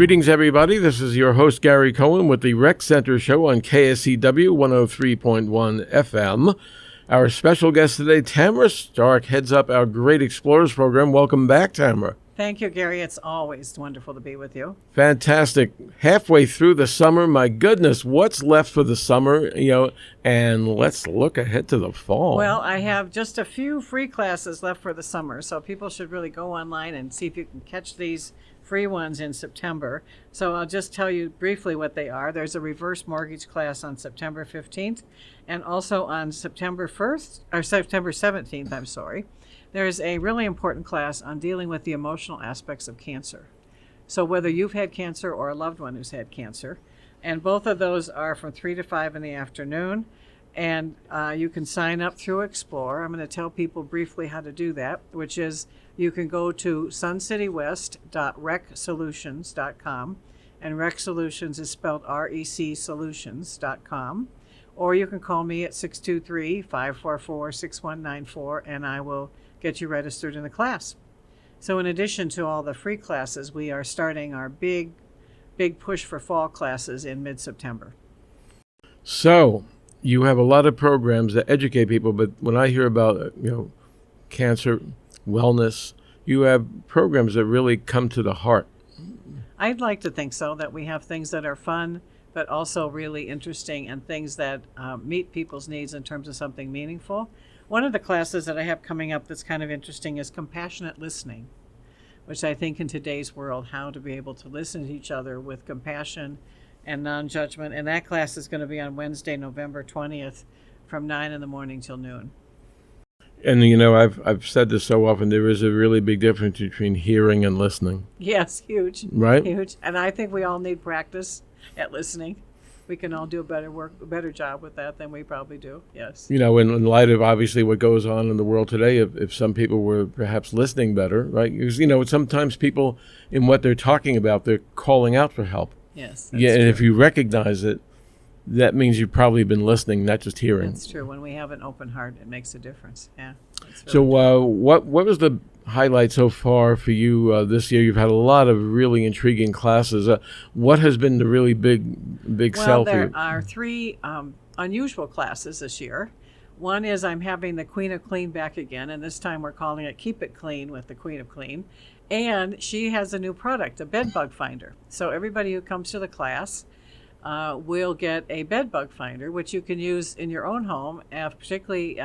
Greetings, everybody. This is your host, Gary Cohen, with the Rec Center Show on KSCW 103.1 FM. Our special guest today, Tamra Stark, heads up our Great Explorers program. Welcome back, Tamra. Thank you, Gary. It's always wonderful to be with you. Fantastic. Halfway through the summer, my goodness, what's left for the summer, and let's look ahead to the fall. Well, I have just a few free classes left for the summer, so people should really go online and see if you can catch these free ones in September. So I'll just tell you briefly what they are. There's a reverse mortgage class on September 15th, and also on September 17th, there's a really important class on dealing with the emotional aspects of cancer. So whether you've had cancer or a loved one who's had cancer, and both of those are from 3 to 5 in the afternoon, and you can sign up through Explore. I'm going to tell people briefly how to do that, which is you can go to suncitywest.recsolutions.com, and Rec Solutions is spelled REC Solutions.com, or you can call me at 623-544-6194, and I will get you registered in the class. So in addition to all the free classes, we are starting our big push for fall classes in mid-September. So you have a lot of programs that educate people, but when I hear about cancer, wellness, you have programs that really come to the heart. I'd like to think so, that we have things that are fun, but also really interesting, and things that meet people's needs in terms of something meaningful. One of the classes that I have coming up that's kind of interesting is compassionate listening, which I think in today's world, how to be able to listen to each other with compassion and non-judgment. And that class is going to be on Wednesday, November 20th from 9 in the morning till noon. And I've said this so often, there is a really big difference between hearing and listening. Yes, huge. Right? Huge. And I think we all need practice at listening. We can all do a better job with that than we probably do. Yes. In light of obviously what goes on in the world today, if some people were perhaps listening better, right? Because, sometimes people, in what they're talking about, they're calling out for help. Yes. Yeah, and true. if you recognize it, that means you've probably been listening, not just hearing. That's true. When we have an open heart, it makes a difference. Yeah. So what was the highlight so far for you this year? You've had a lot of really intriguing classes. What has been the really big sell for you? Well, there are 3 unusual classes this year. One is I'm having the Queen of Clean back again, and this time we're calling it Keep It Clean with the Queen of Clean. And she has a new product, a bed bug finder. So everybody who comes to the class will get a bed bug finder, which you can use in your own home, particularly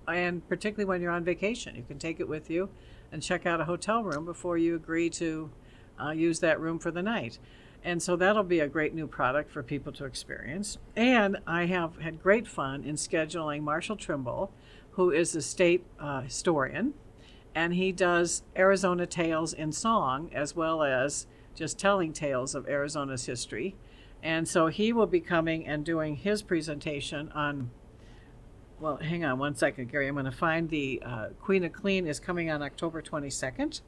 when you're on vacation. You can take it with you and check out a hotel room before you agree to use that room for the night. And so that'll be a great new product for people to experience. And I have had great fun in scheduling Marshall Trimble, who is a state historian, and he does Arizona tales in song as well as just telling tales of Arizona's history. And so he will be coming and doing his presentation on, well, hang on one second, Gary. I'm going to find the Queen of Clean is coming on October 22nd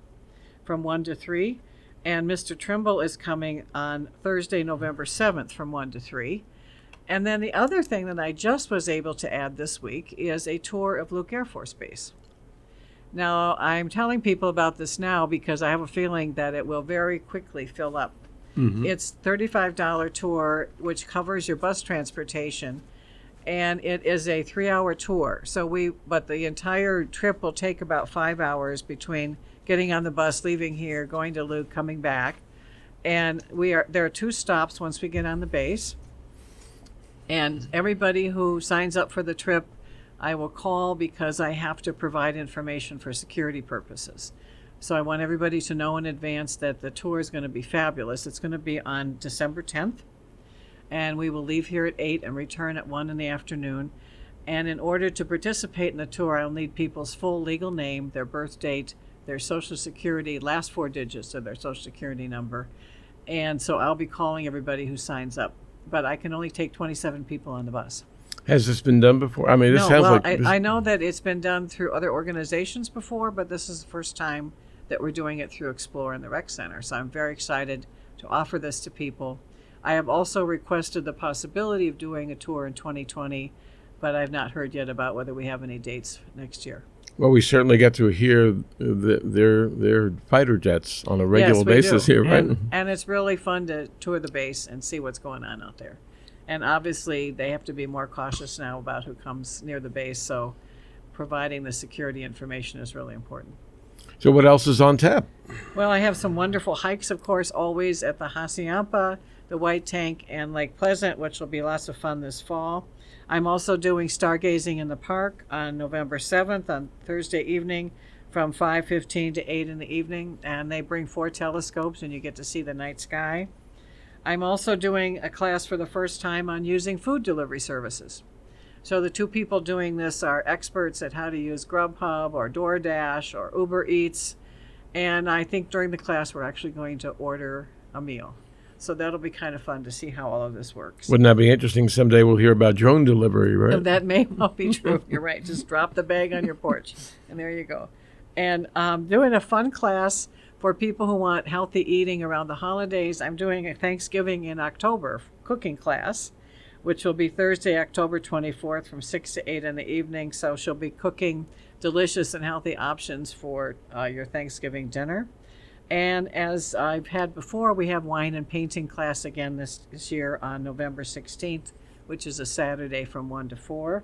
from 1 to 3. And Mr. Trimble is coming on Thursday, November 7th from 1 to 3. And then the other thing that I just was able to add this week is a tour of Luke Air Force Base. Now, I'm telling people about this now because I have a feeling that it will very quickly fill up. Mm-hmm. It's a $35 tour, which covers your bus transportation, and it is a 3-hour tour. But the entire trip will take about 5 hours between getting on the bus, leaving here, going to Luke, coming back. And there are 2 stops once we get on the base. And everybody who signs up for the trip, I will call because I have to provide information for security purposes. So I want everybody to know in advance that the tour is going to be fabulous. It's going to be on December 10th, and we will leave here at 8 and return at 1 in the afternoon. And in order to participate in the tour, I'll need people's full legal name, their birth date, their social security, last 4 digits of their social security number. And so I'll be calling everybody who signs up. But I can only take 27 people on the bus. Has this been done before? I mean, this sounds like... I know that it's been done through other organizations before, but this is the first time that we're doing it through Explore and the Rec Center. So I'm very excited to offer this to people. I have also requested the possibility of doing a tour in 2020, but I've not heard yet about whether we have any dates next year. Well, we certainly get to hear their fighter jets on a regular Yes, we basis do. here, right? And it's really fun to tour the base and see what's going on out there. And obviously, they have to be more cautious now about who comes near the base, so providing the security information is really important. So what else is on tap? Well, I have some wonderful hikes, of course, always at the Hacienda, the White Tank, and Lake Pleasant, which will be lots of fun this fall. I'm also doing stargazing in the park on November 7th on Thursday evening from 5:15 to 8 in the evening, and they bring 4 telescopes and you get to see the night sky. I'm also doing a class for the first time on using food delivery services. So the 2 people doing this are experts at how to use Grubhub or DoorDash or Uber Eats, and I think during the class we're actually going to order a meal. So that'll be kind of fun to see how all of this works. Wouldn't that be interesting? Someday we'll hear about drone delivery, right? That may well be true. You're right. Just drop the bag on your porch, and there you go. And doing a fun class for people who want healthy eating around the holidays. I'm doing a Thanksgiving in October cooking class, which will be Thursday, October 24th from 6 to 8 in the evening. So she'll be cooking delicious and healthy options for your Thanksgiving dinner. And as I've had before, we have wine and painting class again this year on November 16th, which is a Saturday from 1 to 4.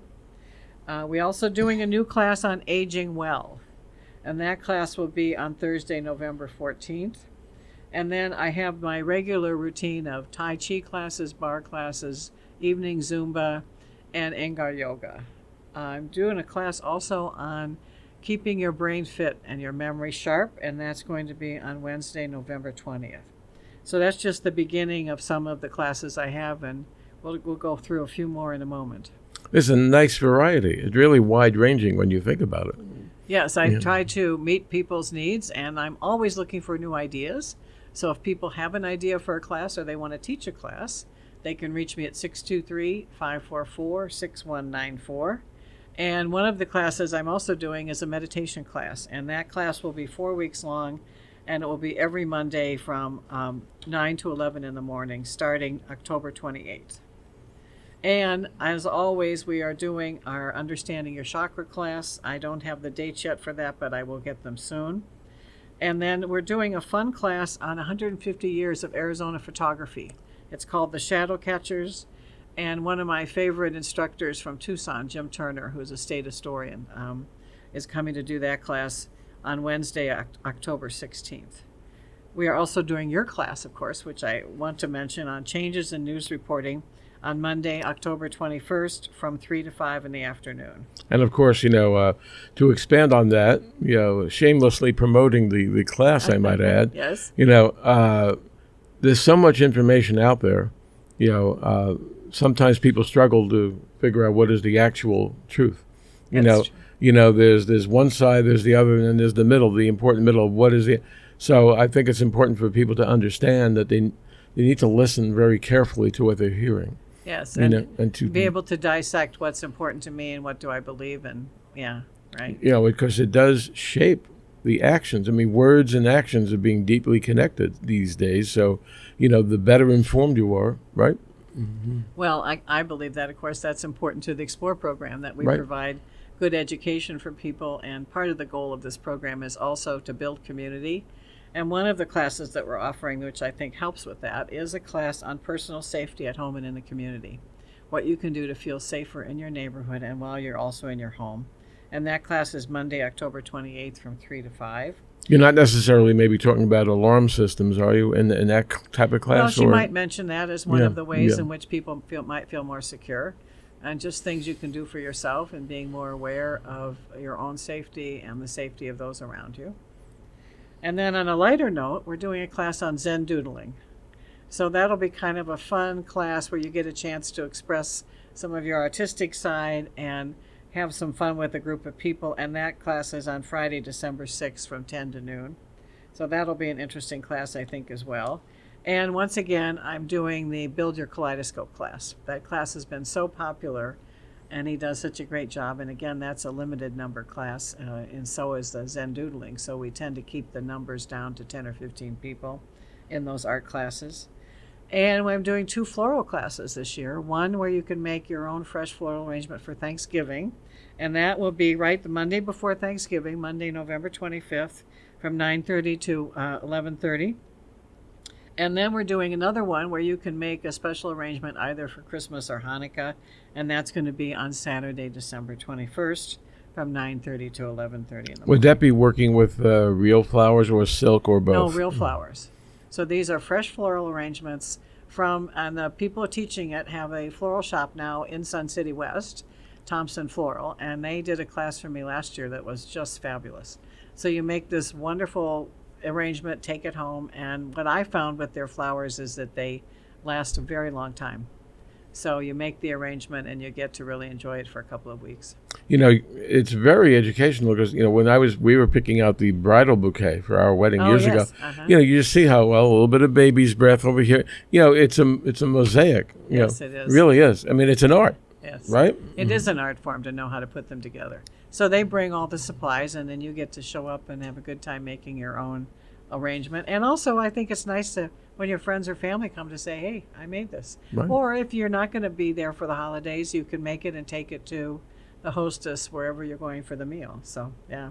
We're also doing a new class on aging well, and that class will be on Thursday, November 14th. And then I have my regular routine of Tai Chi classes, bar classes, evening Zumba, and Iyengar yoga. I'm doing a class also on keeping your brain fit and your memory sharp, and that's going to be on Wednesday, November 20th. So that's just the beginning of some of the classes I have, and we'll go through a few more in a moment. There's a nice variety. It's really wide-ranging when you think about it. Yes, I try to meet people's needs, and I'm always looking for new ideas. So if people have an idea for a class or they want to teach a class, they can reach me at 623-544-6194. And one of the classes I'm also doing is a meditation class, and that class will be 4 weeks long, and it will be every Monday from 9 to 11 in the morning, starting October 28th. And as always, we are doing our Understanding Your Chakra class. I don't have the dates yet for that, but I will get them soon. And then we're doing a fun class on 150 years of Arizona photography. It's called the Shadow Catchers. And one of my favorite instructors from Tucson, Jim Turner, who's a state historian, is coming to do that class on Wednesday, October 16th. We are also doing your class, of course, which I want to mention, on changes in news reporting on Monday, October 21st from 3 to 5 in the afternoon. And of course, to expand on that, shamelessly promoting the class, I might add. Yes. There's so much information out there, sometimes people struggle to figure out what is the actual truth. That's true. There's one side, there's the other, and then there's the middle, the important middle of what is it. So I think it's important for people to understand that they need to listen very carefully to what they're hearing. Yes, and to be able to dissect what's important to me and what do I believe in. Yeah, right. Because it does shape the actions. I mean, words and actions are being deeply connected these days. So, the better informed you are, right? Mm-hmm. Well, I believe that, of course, that's important to the Explore program, that we Right. provide good education for people. And part of the goal of this program is also to build community. And one of the classes that we're offering, which I think helps with that, is a class on personal safety at home and in the community. What you can do to feel safer in your neighborhood and while you're also in your home. And that class is Monday, October 28th from 3 to 5. You're not necessarily maybe talking about alarm systems, are you, in that type of class? Well, she might mention that as one of the ways yeah. in which people might feel more secure, and just things you can do for yourself and being more aware of your own safety and the safety of those around you. And then on a lighter note, we're doing a class on Zen doodling. So that'll be kind of a fun class where you get a chance to express some of your artistic side and have some fun with a group of people. And that class is on Friday, December 6th from 10 to noon. So that'll be an interesting class, I think, as well. And once again, I'm doing the Build Your Kaleidoscope class. That class has been so popular, and he does such a great job. And again, that's a limited number class, and so is the Zen doodling. So we tend to keep the numbers down to 10 or 15 people in those art classes. And I'm doing 2 floral classes this year. One where you can make your own fresh floral arrangement for Thanksgiving, And that will be right the Monday before Thanksgiving, Monday, November 25th, from 9:30 to 11:30. And then we're doing another one where you can make a special arrangement either for Christmas or Hanukkah, and that's going to be on Saturday, December 21st, from 9:30 to 11:30 in the morning. Would that be working with real flowers or silk or both? No, real flowers. So these are fresh floral arrangements and the people teaching it have a floral shop now in Sun City West, Thompson Floral, and they did a class for me last year that was just fabulous. So you make this wonderful arrangement, take it home, and what I found with their flowers is that they last a very long time. So you make the arrangement and you get to really enjoy it for a couple of weeks. It's very educational because when we were picking out the bridal bouquet for our wedding years ago. Uh-huh. You just see how a little bit of baby's breath over here. It's a mosaic. Yes, it is. It really is. I mean, it's an art. Yes. Right? It is an art form to know how to put them together. So they bring all the supplies, and then you get to show up and have a good time making your own arrangement. And also, I think it's nice to, when your friends or family come, to say, hey, I made this. Right. Or if you're not going to be there for the holidays, you can make it and take it to the hostess wherever you're going for the meal. So, yeah.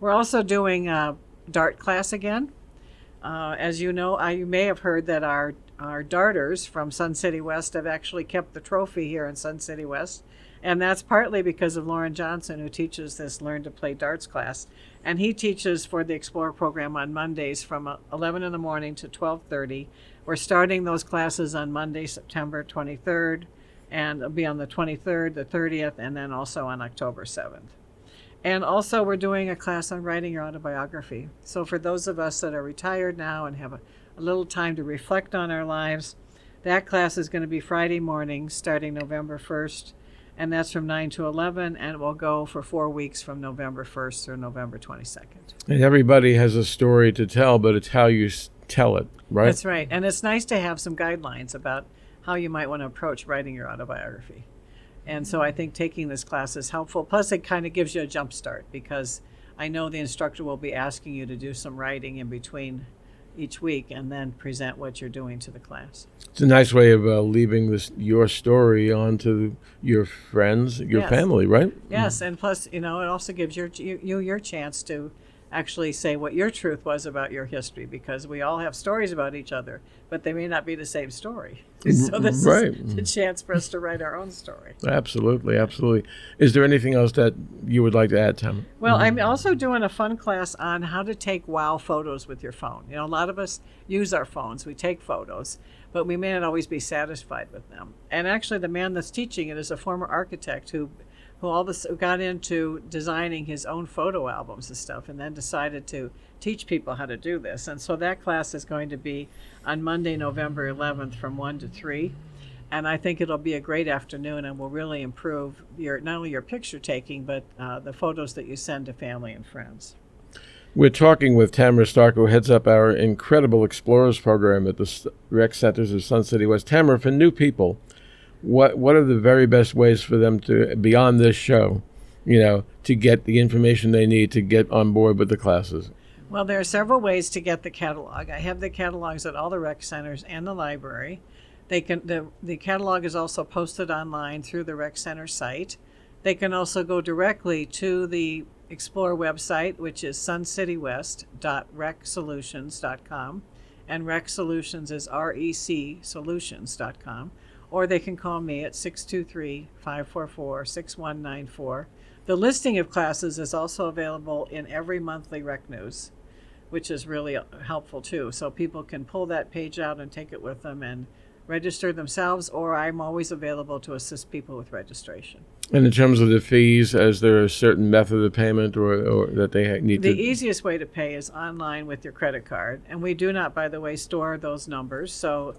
We're also doing a dart class again. As you know, you may have heard that our darters from Sun City West have actually kept the trophy here in Sun City West. And that's partly because of Lauren Johnson, who teaches this Learn to Play Darts class. And he teaches for the Explorer program on Mondays from 11 in the morning to 12:30. We're starting those classes on Monday, September 23rd, and it'll be on the 23rd, the 30th, and then also on October 7th. And also we're doing a class on writing your autobiography. So for those of us that are retired now and have a little time to reflect on our lives, that class is going to be Friday morning starting November 1st. And that's from 9 to 11, and it will go for 4 weeks from November 1st through November 22nd. And everybody has a story to tell, but it's how you tell it, right? That's right. And it's nice to have some guidelines about how you might want to approach writing your autobiography. And so I think taking this class is helpful. Plus, it kind of gives you a jump start, because I know the instructor will be asking you to do some writing in between each week and then present what you're doing to the class. It's a nice way of leaving your story onto your friends, your family, right? Yes, and plus, it also gives your chance to actually say what your truth was about your history, because we all have stories about each other, but they may not be the same story. So this is the chance for us to write our own story. Absolutely, absolutely. Is there anything else that you would like to add, Tamra? Well, I'm also doing a fun class on how to take wow photos with your phone. A lot of us use our phones. We take photos, but we may not always be satisfied with them. And actually, the man that's teaching it is a former architect who got into designing his own photo albums and stuff, and then decided to teach people how to do this. And so that class is going to be on Monday, November 11th from 1 to 3. And I think it'll be a great afternoon and will really improve not only your picture taking, but the photos that you send to family and friends. We're talking with Tamra Stark, who heads up our incredible Explorers program at the Rec Centers of Sun City West. Tamra, for new people, what are the very best ways for them to, beyond this show, to get the information they need to get on board with the classes? Well, there are several ways to get the catalog. I have the catalogs at all the rec centers and the library. The catalog is also posted online through the rec center site. They can also go directly to the Explore website, which is suncitywest.recsolutions.com, and Rec Solutions is recsolutions.com. Or they can call me at 623-544-6194. The listing of classes is also available in every monthly Rec News, which is really helpful too. So people can pull that page out and take it with them and register themselves, or I'm always available to assist people with registration. And in terms of the fees, is there a certain method of payment or that they need to? The easiest way to pay is online with your credit card. And we do not, by the way, store those numbers. So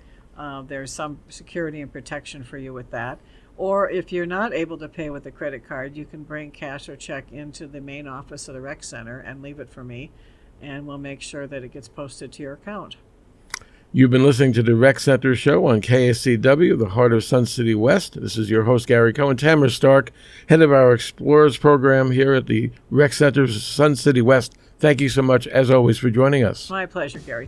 there's some security and protection for you with that. Or if you're not able to pay with a credit card, you can bring cash or check into the main office of the rec center and leave it for me, and we'll make sure that it gets posted to your account. You've been listening to the Rec Center Show on KSCW, the heart of Sun City West. This is your host, Gary Cohen. Tamra Stark, head of our Explorers program here at the Rec Center Sun City West. Thank you so much, as always, for joining us. My pleasure, Gary.